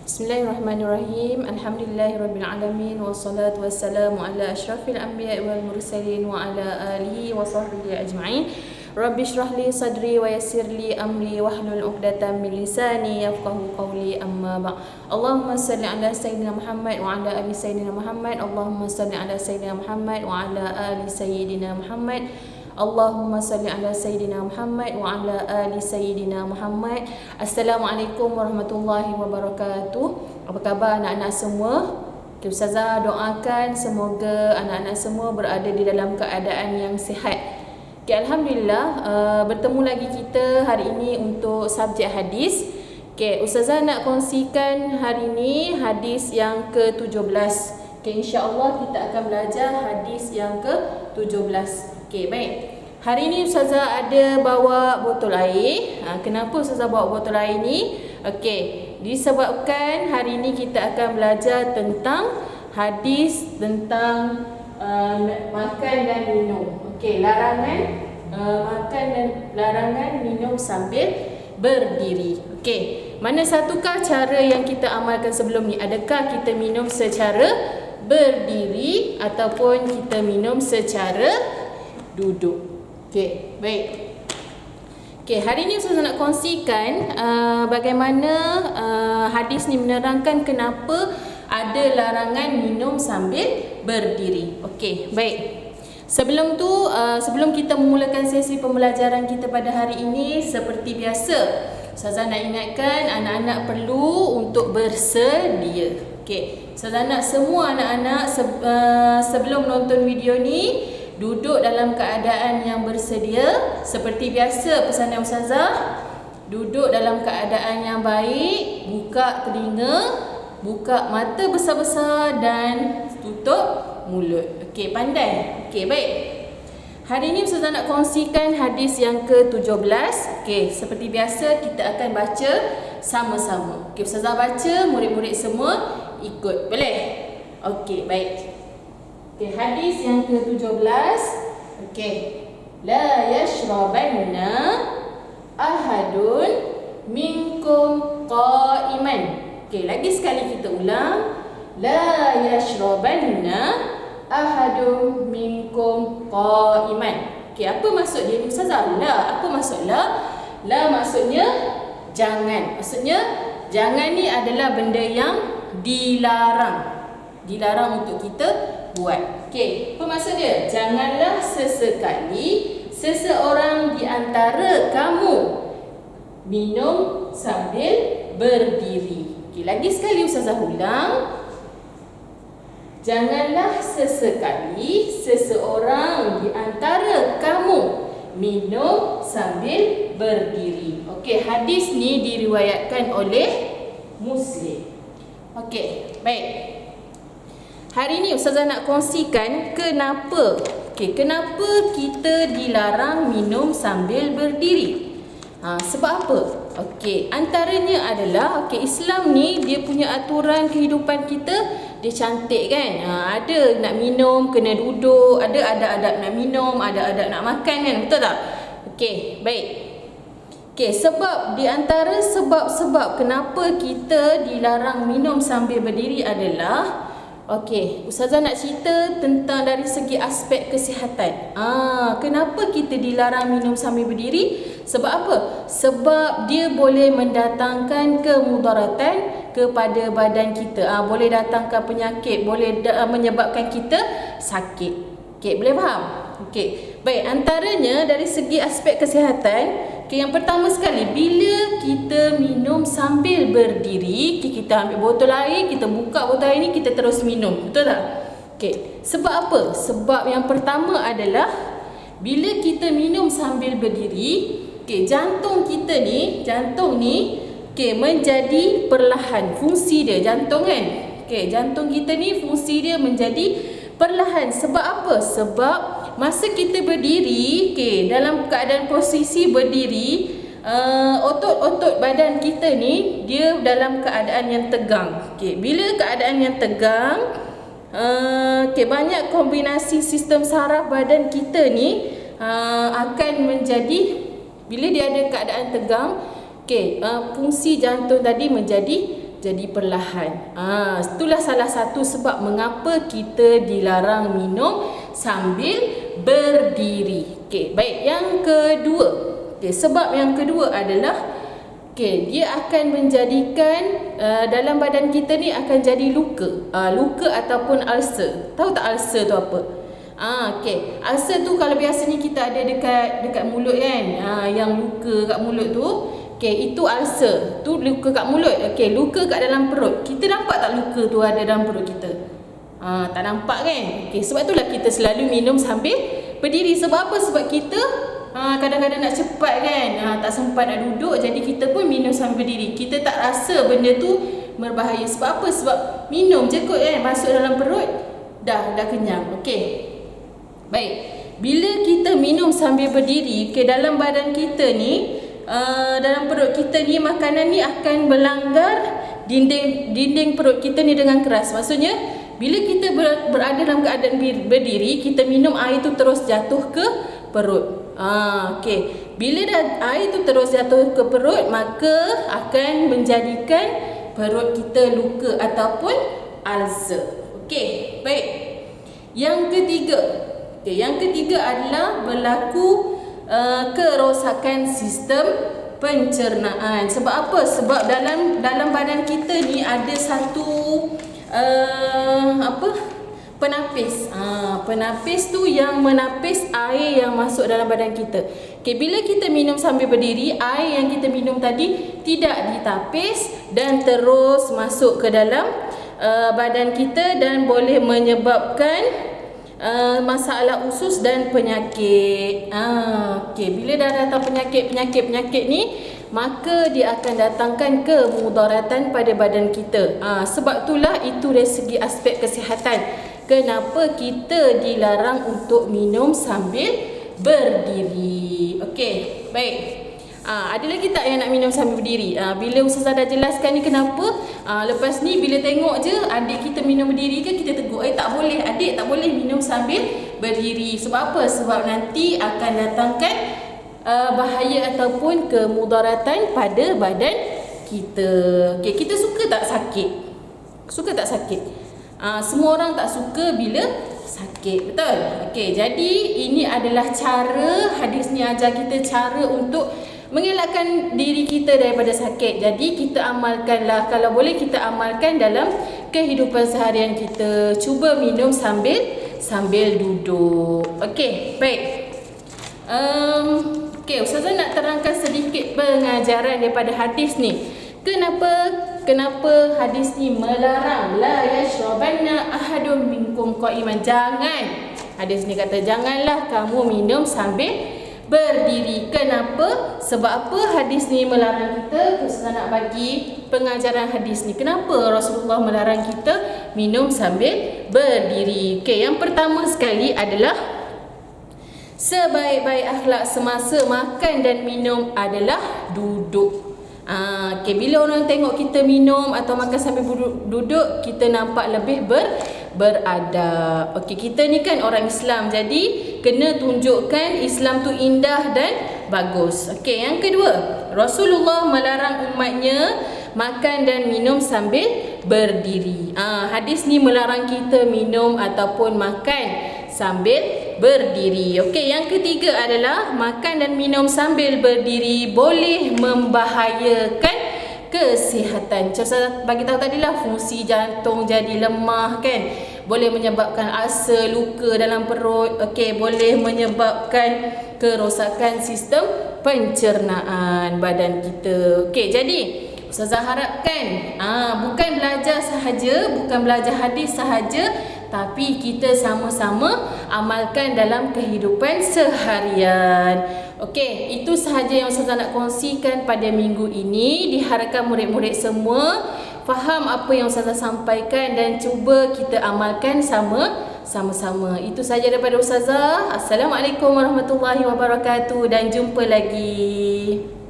Bismillahirrahmanirrahim. Alhamdulillahirabbil alamin wassalatu wassalamu ala asyrafil anbiya'i wal mursalin wa ala alihi wa sahbihi ajma'in. Rabbi shrah li sadri wa yassir li amri wahlul 'uqdatam min lisani yafqahu qawli, amma ba'. Allahumma salli ala sayyidina Muhammad wa ala ali sayyidina Muhammad. Allahumma salli ala sayyidina Muhammad wa ala ali sayyidina Muhammad. Allahumma salli ala Sayyidina Muhammad wa ala ali Sayyidina Muhammad. Assalamualaikum warahmatullahi wabarakatuh. Apa khabar anak-anak semua? Ustazah doakan semoga anak-anak semua berada di dalam keadaan yang sihat. Alhamdulillah, bertemu lagi kita hari ini untuk subjek hadis. Ustazah nak kongsikan hari ini hadis yang ke-17. InsyaAllah kita akan belajar hadis yang ke-17. Baik. Hari ini Ustazah ada bawa botol air. Kenapa Ustazah bawa botol air ni? Disebabkan hari ini kita akan belajar tentang hadis tentang makan dan minum. Larangan makan dan larangan minum sambil berdiri. Mana satukah cara yang kita amalkan sebelum ni? Adakah kita minum secara berdiri ataupun kita minum secara duduk? Baik. Hari ini Ustazah nak kongsikan bagaimana hadis ni menerangkan kenapa ada larangan minum sambil berdiri. Baik. Sebelum tu, sebelum kita memulakan sesi pembelajaran kita pada hari ini, seperti biasa, Ustazah nak ingatkan anak-anak perlu untuk bersedia. Ustazah nak semua anak-anak sebelum menonton video ni duduk dalam keadaan yang bersedia. Seperti biasa pesanan Ustazah, duduk dalam keadaan yang baik, buka telinga, buka mata besar-besar dan tutup mulut. Pandai? Baik. Hari ini Ustazah nak kongsikan hadis yang ke-17. Seperti biasa kita akan baca sama-sama. Ustazah baca, murid-murid semua ikut. Boleh? Baik. Hadis yang ke-17. La yashrabanna ahadun minkum qa'iman. Lagi sekali kita ulang. La yashrabanna ahadun minkum qa'iman. Apa maksud dia ni Ustazah? La. Apa maksud la? La maksudnya jangan. Maksudnya jangan ni adalah benda yang dilarang. Dilarang untuk kita buat. Apa maksud dia? Janganlah sesekali seseorang di antara kamu minum sambil berdiri. Lagi sekali Ustazah ulang. Janganlah sesekali seseorang di antara kamu minum sambil berdiri. Hadis ni diriwayatkan oleh Muslim. Baik. Hari ni Ustazah nak kongsikan kenapa kita dilarang minum sambil berdiri. Sebab apa? Antaranya adalah Islam ni dia punya aturan kehidupan kita, dia cantik kan. Ada nak minum kena duduk, ada adab nak minum, ada adab nak makan kan, betul tak? Baik. Sebab di antara sebab-sebab kenapa kita dilarang minum sambil berdiri adalah Ustazah nak cerita tentang dari segi aspek kesihatan. Kenapa kita dilarang minum sambil berdiri? Sebab apa? Sebab dia boleh mendatangkan kemudaratan kepada badan kita. Boleh datangkan penyakit, boleh menyebabkan kita sakit. Boleh faham? Baik, antaranya dari segi aspek kesihatan, yang pertama sekali, bila kita minum sambil berdiri, kita ambil botol air, kita buka botol air ni, kita terus minum. Betul tak? Sebab apa? Sebab yang pertama adalah bila kita minum sambil berdiri, jantung kita ni, menjadi perlahan. Fungsi dia, jantung kan? Jantung kita ni fungsi dia menjadi perlahan. Sebab apa? Sebab masa kita berdiri, dalam keadaan posisi berdiri, otot-otot badan kita ni dia dalam keadaan yang tegang. Bila keadaan yang tegang, banyak kombinasi sistem saraf badan kita ni akan menjadi, bila dia ada keadaan tegang, fungsi jantung tadi menjadi jadi perlahan. Itulah salah satu sebab mengapa kita dilarang minum sambil berdiri. Okey, baik. Yang kedua. Okey, sebab yang kedua adalah dia akan menjadikan dalam badan kita ni akan jadi luka. Luka ataupun ulcer. Tahu tak ulcer tu apa? Okey. Ulcer tu kalau biasanya kita ada dekat mulut kan. Yang luka kat mulut tu. Okey, itu ulcer. Tu luka kat mulut. Okey, luka kat dalam perut. Kita nampak tak luka tu ada dalam perut kita? Tak nampak kan? Okey, sebab itulah kita selalu minum sambil berdiri. Sebab apa? Sebab kita kadang-kadang nak cepat kan, tak sempat nak duduk, jadi kita pun minum sambil berdiri. Kita tak rasa benda tu berbahaya. Sebab apa? Sebab minum je kot kan, masuk dalam perut, dah kenyang. Okey, baik. Bila kita minum sambil berdiri, dalam badan kita ni, dalam perut kita ni, makanan ni akan melanggar dinding perut kita ni dengan keras. Maksudnya bila kita berada dalam keadaan berdiri, kita minum, air tu terus jatuh ke perut. Okey. Bila dah air tu terus jatuh ke perut, maka akan menjadikan perut kita luka ataupun ulcer. Okey, baik. Yang ketiga adalah berlaku kerosakan sistem pencernaan. Sebab apa? Sebab dalam badan kita ni ada satu penapis. Penapis tu yang menapis air yang masuk dalam badan kita. Okey, bila kita minum sambil berdiri, air yang kita minum tadi tidak ditapis dan terus masuk ke dalam badan kita dan boleh menyebabkan masalah usus dan penyakit. Okey, bila dah datang penyakit ni, maka dia akan datangkan kemudaratan pada badan kita. Sebab itulah itu dari segi aspek kesihatan. Kenapa kita dilarang untuk minum sambil berdiri. Okey, baik. Ada lagi tak yang nak minum sambil berdiri? Bila Ustazah dah jelaskan ni kenapa, lepas ni bila tengok je adik kita minum berdiri kan, kita tegur, tak boleh adik, tak boleh minum sambil berdiri. Sebab apa? Sebab nanti akan datangkan bahaya ataupun kemudaratan pada badan kita. Okey, kita suka tak sakit? Suka tak sakit? Semua orang tak suka bila sakit, betul? Okey, jadi ini adalah cara, hadis ni ajar kita cara untuk mengelakkan diri kita daripada sakit. Jadi kita amalkanlah, kalau boleh kita amalkan dalam kehidupan seharian kita. Cuba minum sambil duduk. Okey, baik. Okey, Ustazah nak terangkan sedikit pengajaran daripada hadis ni. Kenapa hadis ni melarang la yashrabanna ahadun minkum qa'iman? Jangan. Hadis ni kata janganlah kamu minum sambil berdiri. Kenapa? Sebab apa hadis ni melarang kita? Ustazah nak bagi pengajaran hadis ni. Kenapa Rasulullah melarang kita minum sambil berdiri? Okey, yang pertama sekali adalah sebaik-baik akhlak semasa makan dan minum adalah duduk. Okay, bila orang tengok kita minum atau makan sambil duduk, kita nampak lebih beradab. Okey, kita ni kan orang Islam, jadi kena tunjukkan Islam tu indah dan bagus. Okey, yang kedua, Rasulullah melarang umatnya makan dan minum sambil berdiri. Hadis ni melarang kita minum ataupun makan sambil berdiri. Okey, yang ketiga adalah makan dan minum sambil berdiri boleh membahayakan kesihatan. Saya bagi tahu tadilah fungsi jantung jadi lemah kan. Boleh menyebabkan ulcer, luka dalam perut. Okey, boleh menyebabkan kerosakan sistem pencernaan badan kita. Okey, jadi Ustazah harapkan bukan belajar sahaja, bukan belajar hadis sahaja, tapi kita sama-sama amalkan dalam kehidupan seharian. Okey, itu sahaja yang Ustazah nak kongsikan pada minggu ini. Diharapkan murid-murid semua faham apa yang Ustazah sampaikan dan cuba kita amalkan sama-sama. Itu sahaja daripada Ustazah. Assalamualaikum warahmatullahi wabarakatuh dan jumpa lagi.